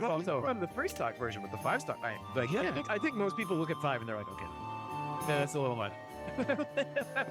there's also from the 3-stock version with the 5-stock. Like, yeah, I think most people look at 5 and they're like, okay, that's a little much.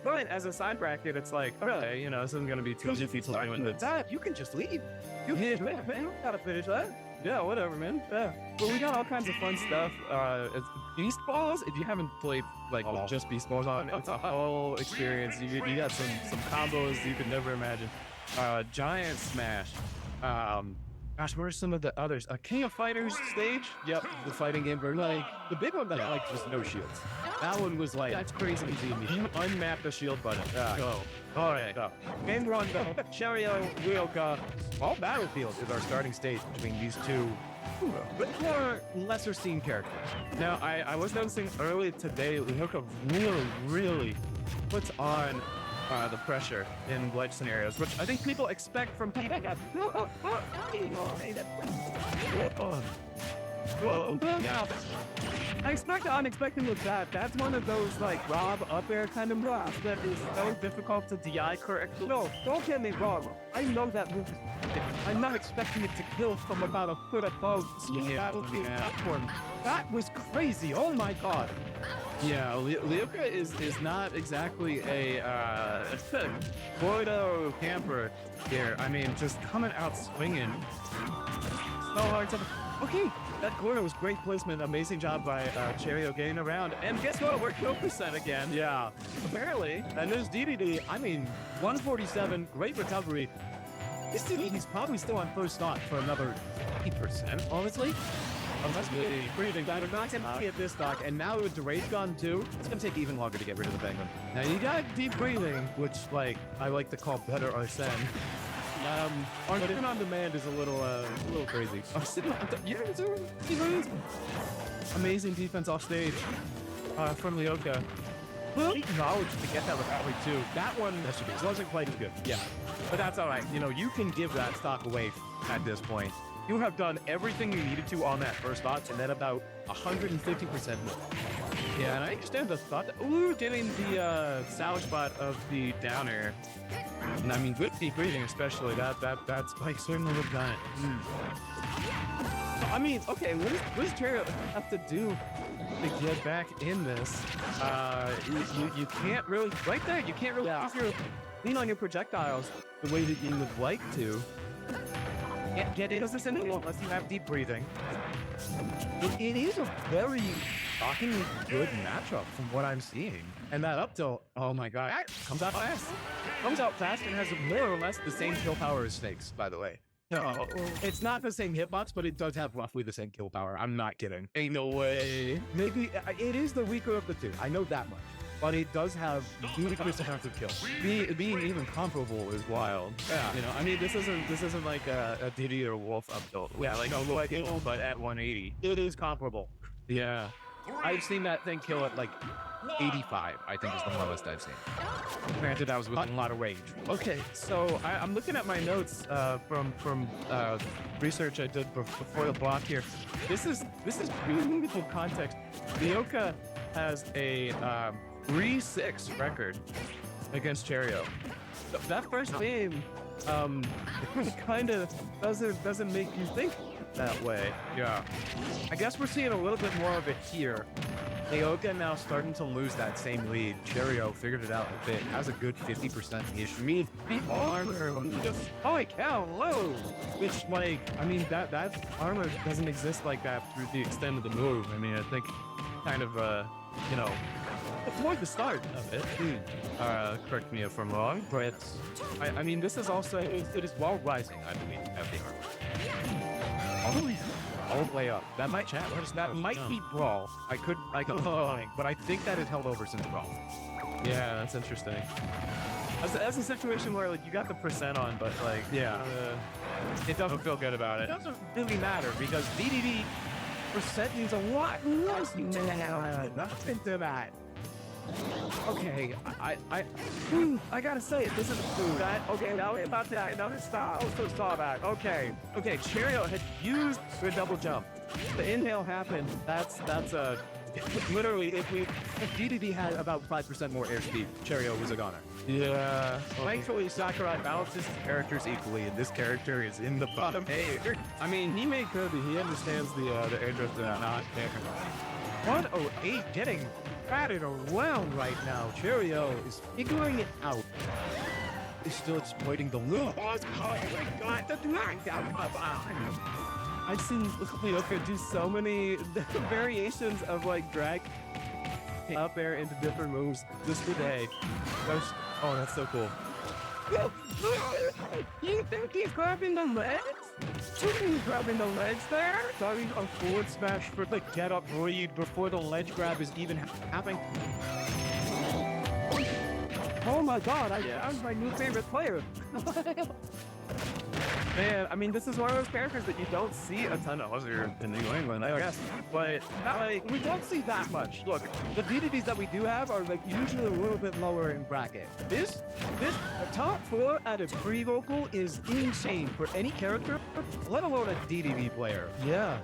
But as a side bracket, it's like, okay, you know, this isn't going to be too easy to that. You can just leave. You don't gotta finish that. Yeah, whatever, man. Yeah. But we got all kinds of fun stuff. Beast Balls, if you haven't played like just Beast Balls on, it's a whole experience. You got some combos you could never imagine. Giant Smash. Gosh, what are some of the others? King of Fighters stage? Yep, the fighting game version. Like, the big one that I liked was no shields. That one was like, that's crazy easy to me. Unmap the shield button. Go. All right, go. Game run, go. Cherryo, Lioka. All Battlefield is our starting stage between these two, but more lesser seen characters. Now, I was noticing early today, Lioka really puts on the pressure in ledge scenarios, which I think people expect from people. I expect the unexpected with that. That's one of those like Rob up air kind of moves that is so difficult to DI correctly. No, don't get me wrong. I know that move. I'm not expecting it to kill from about a foot above the battlefield platform. That was crazy. Oh my god. Yeah, Lioka is not exactly a Boido camper here. I mean, just coming out swinging. So hard to... Okay, that corner was great placement. Amazing job by Cherryo getting around. And guess what? We're kill percent again. Yeah, apparently. And there's DDD. I mean, 147, great recovery. This DDD's probably still on first stock for another 8%, honestly. Unless we breathing down, not gonna get this stock, and now with the Rage Gun too, it's gonna take even longer to get rid of the Penguin. Now you got deep breathing, which like I like to call better Arsene. Arsene on demand is a little crazy. Amazing defense off stage from Lioka. Acknowledge to get that recovery too. That one wasn't quite as good. Yeah, but that's all right. You know, you can give that stock away at this point. You have done everything you needed to on that first stock, and then about 150% more. Yeah, and I understand the thought that, getting the salvage spot of the down air. And I mean, good deep breathing, especially. That's like certainly look done. I mean, okay, what does Cherryo have to do to get back in this? You can't really, right there, you can't really lean on your projectiles the way that you would like to. Get it as a sentinel unless you have deep breathing. It is a very shockingly good matchup from what I'm seeing. And that up tilt, oh my god, comes out fast. Comes out fast and has more or less the same kill power as Snakes, by the way. No, it's not the same hitbox, but it does have roughly the same kill power. I'm not kidding. Ain't no way. Maybe it is the weaker of the two. I know that much. But it does have ludicrous amounts of kills. Being even comparable is wild. Yeah, you know, I mean, this isn't like a Diddy or Wolf up tilt. Yeah, like a low kill, but at 180, it is comparable. Yeah, I've seen that thing kill at like 85. I think is the lowest I've seen. Granted, I was with a lot of rage. Okay, so I'm looking at my notes from research I did before the block here. This is beautiful context. Lioka has a 3-6 record against Cherryo. That first game kind of doesn't make you think that way. Yeah, I guess we're seeing a little bit more of it here. Lioka now starting to lose that same lead. Cherryo figured it out a bit. Has a good 50%-ish. I mean, the armor just holy cow, low. Which like, I mean that armor doesn't exist like that through the extent of the move. I mean, I think kind of you know, toward the start of it. Correct me if I'm wrong, but I mean, this is also it is Wild Rising, I believe, at the armor. All the way up. That might be Brawl. I could but I think that is held over since Brawl. Yeah, that's interesting. That's a situation where like you got the percent on, but like it doesn't feel good about it. It doesn't really matter because DDD percent means a lot less nothing to that. Okay, I gotta say it. This is food. Okay, now about that. Now stop. Also saw that. Okay, Cherryo had used the double jump. The inhale happened. That's a Literally, if DDD had about 5% more airspeed, Cherryo was a goner. Yeah. Thankfully, Sakurai balances his characters equally, and this character is in the bottom eight. I mean, he made good. He understands the airdrift not. 108 getting batted around right now. Cherryo is figuring it out. He's still exploiting the loop. Oh my god, the I've seen Lioka do so many variations of like drag up air into different moves just today. Oh, that's so cool. You think he's grabbing the legs? He's grabbing the legs there? Starting a forward smash for the get up read before the ledge grab is even happening. Oh my god, I'm my new favorite player. Man, I mean, this is one of those characters that you don't see a ton of here in New England, I guess. But like, we don't see that much. Look, the DDDs that we do have are like usually a little bit lower in bracket. This top 4 at a pre-vocal is insane for any character, let alone a DDD player. Yeah.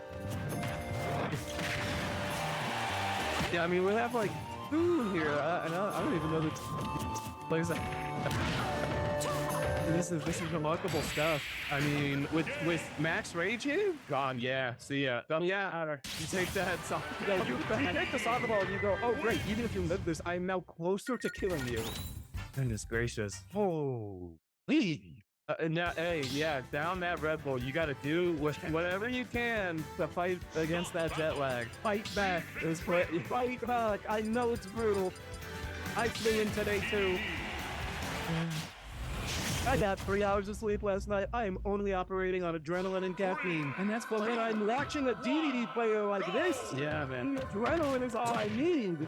Yeah, I mean, we have like 2 here, and I don't even know the plays that. This is remarkable stuff. I mean, with Max Raging, gone, yeah, see ya. Yeah, you take that, you take the soccer ball and you go, oh great, even if you live this, I'm now closer to killing you. Goodness gracious. Oh, now, hey, yeah, down that Red Bull, you gotta do whatever you can to fight against that jet lag. Fight back, fight back. I know it's brutal. I flew in today too. I got 3 hours of sleep last night. I am only operating on adrenaline and caffeine. And that's when I'm watching a DDD player like this. Yeah, man. Adrenaline is all I need.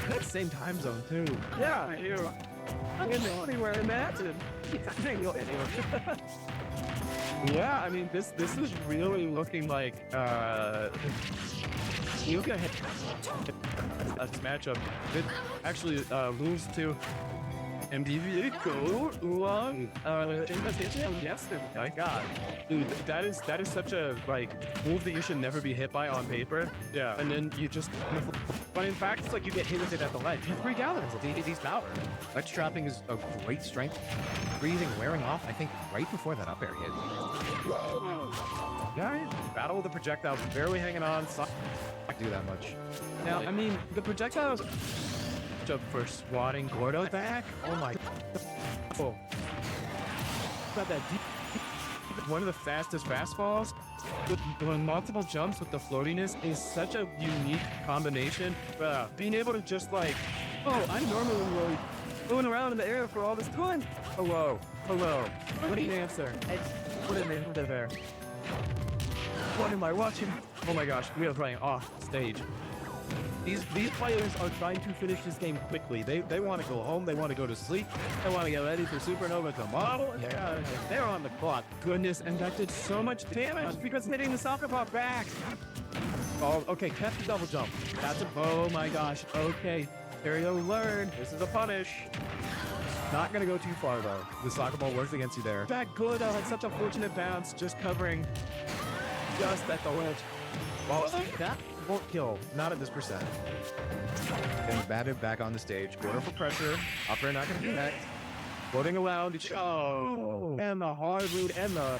That same time zone, too. Yeah, I'm anywhere in that. Yeah, I mean, this is really looking like, Lioka had this matchup. It actually lose to MDV go long yes, my god, dude, that is such a like move that you should never be hit by on paper. Yeah, and then you just, but in fact, it's like you get hit with it at the ledge. You freak out. It's DDD's power. Ledge trapping is a great strength. Breathing wearing off, I think, right before that up air hit. Yeah, battle with the projectiles, barely hanging on. Not do that much. Now, I mean, the projectiles up for swatting Gordo back. Oh my. Oh. Got that deep. One of the fastest fastballs with multiple jumps with the floatiness is such a unique combination. Being able to just like, oh, I'm normally like going around in the air for all this time. Hello. What an answer. What an answer there. What am I watching? Oh my gosh, we are playing off stage. These players are trying to finish this game quickly. They want to go home. They want to go to sleep. They want to get ready for Supernova tomorrow. Yeah, they're on the clock. Goodness, and that did so much damage because hitting the soccer ball back. Oh, okay, catch the double jump. That's a, oh my gosh. Okay, Cherryo learned. This is a punish. Not gonna go too far though. The soccer ball works against you there. That good had such a fortunate bounce, just covering just at the ledge. Well, that won't kill, not at this percent. Getting batted back on the stage. Going for pressure. Upper not gonna connect. Floating around. Oh, and the hard root and the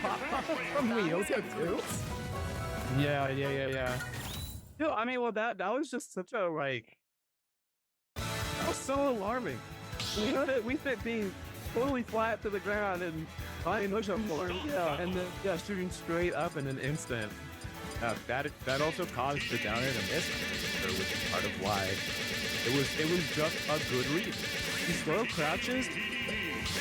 pop from Lioka too. Yeah. No, I mean, well, that was just such a like. That was so alarming. You know that we fit being totally flat to the ground and flying push-up for him. Yeah, and then shooting straight up in an instant. That also caused the down air to miss, which is part of why it was just a good read. These slow crouches,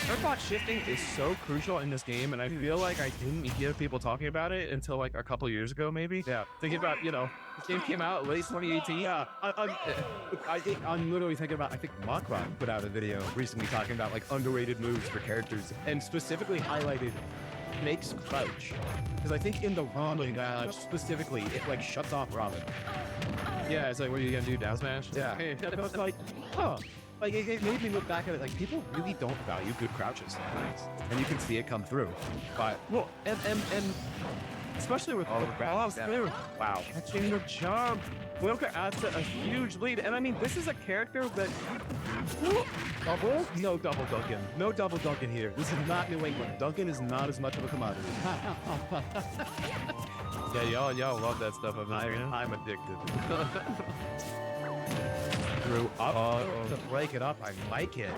airbox shifting is so crucial in this game, and I feel like I didn't hear people talking about it until like a couple years ago, maybe. Yeah, thinking about, this game came out late 2018. Yeah, I'm literally thinking about, I think Makron put out a video recently talking about like underrated moves for characters, and specifically highlighted makes crouch, because I think in the Robin specifically it like shuts off Robin. Yeah, it's like, what are you gonna do, down smash? Yeah. It's like, huh. Like it made me look back at it like people really don't value good crouches sometimes, and you can see it come through. But well, and especially with all the grabs. Wow, catching the jump. Lioka adds a huge lead, and I mean, this is a character that... Double? No double Duncan. No double Duncan here. This is not New England. Duncan is not as much of a commodity. Yeah, y'all love that stuff. I'm addicted. Through up to break it up. I like it.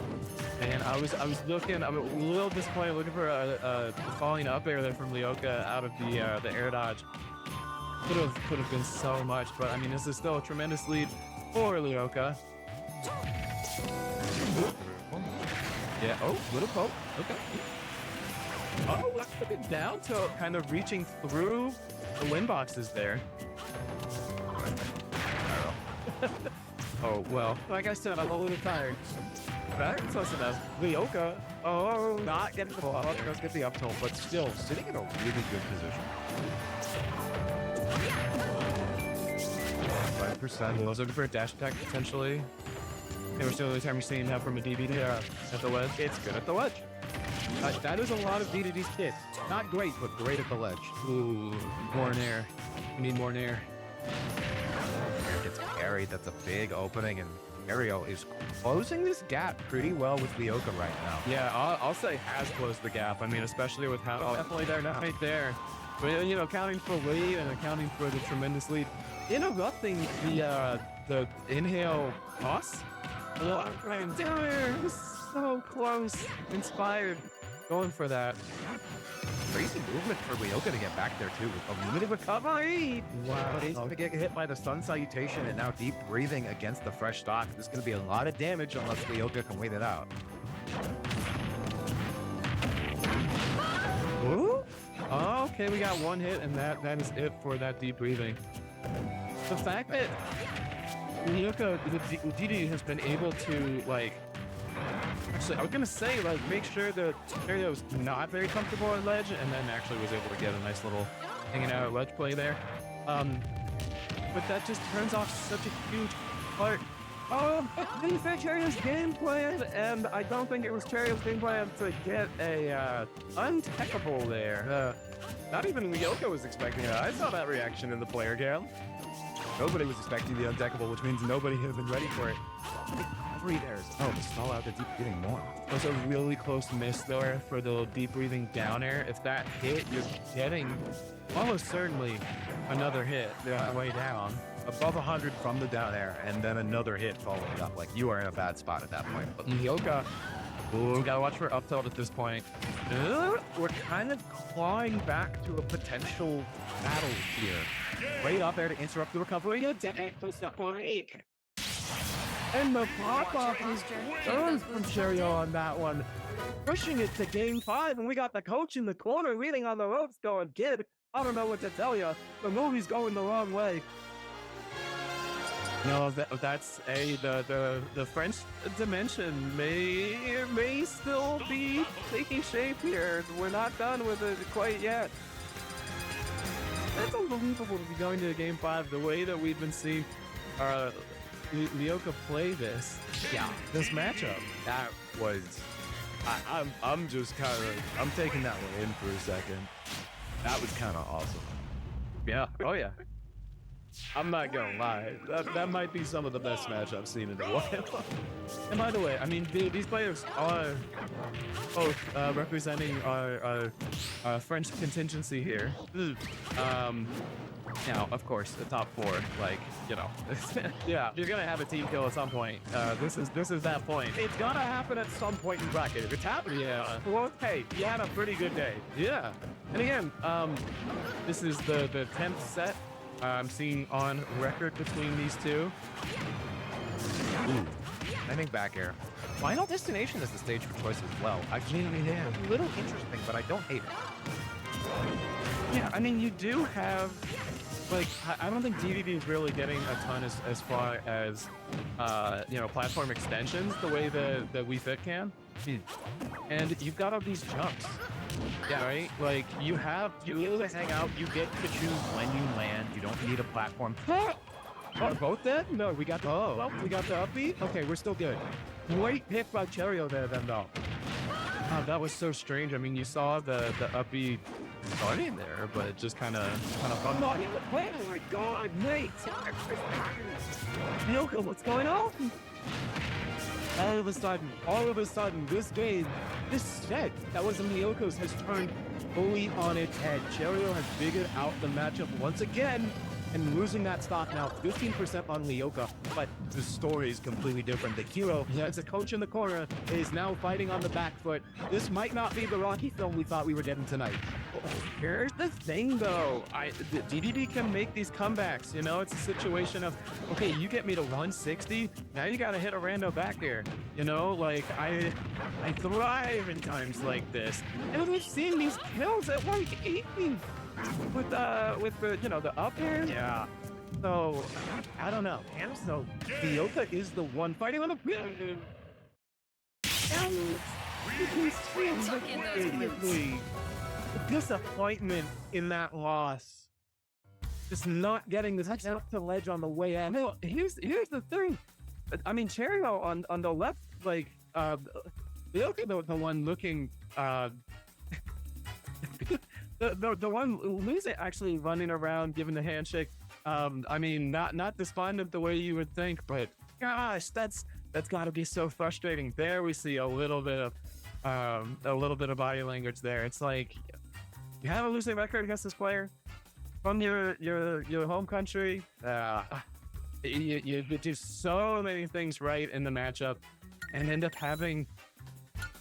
And I was looking. I'm a little disappointed looking for a falling up air there from Lioka out of the air dodge. Could have been so much, but I mean, this is still a tremendous lead for Lioka. Yeah. Oh, little poke. Okay. Oh, that's a bit down tilt, kind of reaching through the win boxes there. Oh well. Like I said, I'm a little tired. That's close enough. Lioka. Oh, Not getting the ball up. Does get the up tilt, but still sitting in a really good position. 5%. Was looking for a dash attack potentially. It was the only time you're seeing that from a DVD at the ledge. It's good at the ledge. That is a lot of DDD's kit. Not great, but great at the ledge. Ooh, more nair. We need more nair. It's carried. That's a big opening, and Cherryo is closing this gap pretty well with Lioka right now. Yeah, I'll say has closed the gap. I mean, especially with how Definitely there now. right there. But you know, accounting for lead and accounting for the tremendous lead, interrupting the inhale toss. So close. Inspired. Going for that. Crazy movement for Lioka to get back there too. A limited recovery. Wow. But he's going to get hit by the sun salutation and now deep breathing against the fresh stock. There's going to be a lot of damage unless Lioka can wait it out. Ooh. Oh, okay, we got one hit, and that is it for that deep breathing. The fact that Lioka, the DD has been able to, like, actually, I was gonna say, like, make sure that Cherryo was not very comfortable on ledge, and then actually was able to get a nice little hanging out ledge play there. But that just turns off such a huge part. Oh, I didn't think Cherryo's game plan, and I don't think it was Cherryo's game plan to get a untechable there. Not even Lioka was expecting it. I saw that reaction in the player cam. Nobody was expecting the untechable, which means nobody had been ready for it. Three there's the stall out, the deep getting more. It was a really close miss there for the deep breathing down air. If that hit, you're getting almost certainly another hit on the way down. Above 100 from the down air, and then another hit following it up. Like, you are in a bad spot at that point. But Lioka, we gotta watch for up tilt at this point. We're kind of clawing back to a potential battle here. Right up there to interrupt the recovery. And the pop-off is done from Cherryo on that one. Pushing it to game 5, and we got the coach in the corner reading on the ropes going, kid, I don't know what to tell you. The movie's going the wrong way. No, that's the French dimension may still be taking shape here. We're not done with it quite yet. It's unbelievable to be going to game 5 the way that we've been seeing Lioka play this matchup. That was, I'm just kind of, I'm taking that one in for a second. That was kind of awesome. Yeah. Oh yeah. I'm not gonna lie. That might be some of the best match I've seen in a while. And by the way, I mean these players are both representing our French contingency here. Now, of course, the top 4, like, you know, yeah, you're gonna have a team kill at some point. This is that point. It's gonna happen at some point in bracket. If it's happening, yeah. Well, hey, you had a pretty good day. Yeah. And again, this is the 10th set I'm seeing on record between these two. Ooh. I think back air. Final Destination is the stage for choice as well. Actually, yeah, a little interesting, but I don't hate it. Yeah, I mean, you do have, like, I don't think DDD is really getting a ton as far as, you know, platform extensions the way that Wii Fit can. And you've got all these jumps. Yeah, right? Like, you need to hang out, you get to choose when you land, you don't need a platform. Oh, both dead? No, we got the, we got the upbeat? Okay, we're still good. Great hit by Cherryo there then, though. Oh, that was so strange. I mean, you saw the upbeat starting there, but just kind of fun. Oh my God, mate! Lioka, what's going on? All of a sudden, this game, this set that was in Lioka's has turned fully on its head. Cherryo has figured out the matchup once again, and losing that stock now 15% on Lioka, but the story is completely different. The hero, as a coach in the corner, is now fighting on the back foot. This might not be the Rocky film we thought we were getting tonight. Here's the thing, though. The DDD can make these comebacks. You know, it's a situation of, okay, you get me to 160, now you gotta hit a rando back there. You know, like, I thrive in times like this. And we've seen these kills at 180 with the, you know, the up air. Yeah. So, I don't know. And so, Lioka is the one fighting on the... Disappointment in that loss. Just not getting the touchdown to the ledge on the way out. No, here's the thing. I mean, Cherryo on the left, like, Lioka, the one looking, the one losing, actually running around, giving the handshake. I mean, not despondent the way you would think, but gosh, that's got to be so frustrating. There we see a little bit of body language there. It's like, you have a losing record against this player from your home country. You do so many things right in the matchup, and end up having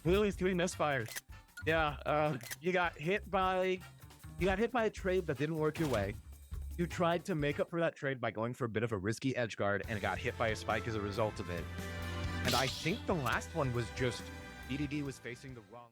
really 3 misfires. Yeah, you got hit by a trade that didn't work your way. You tried to make up for that trade by going for a bit of a risky edge guard and got hit by a spike as a result of it. And I think the last one was just DDD was facing the wrong...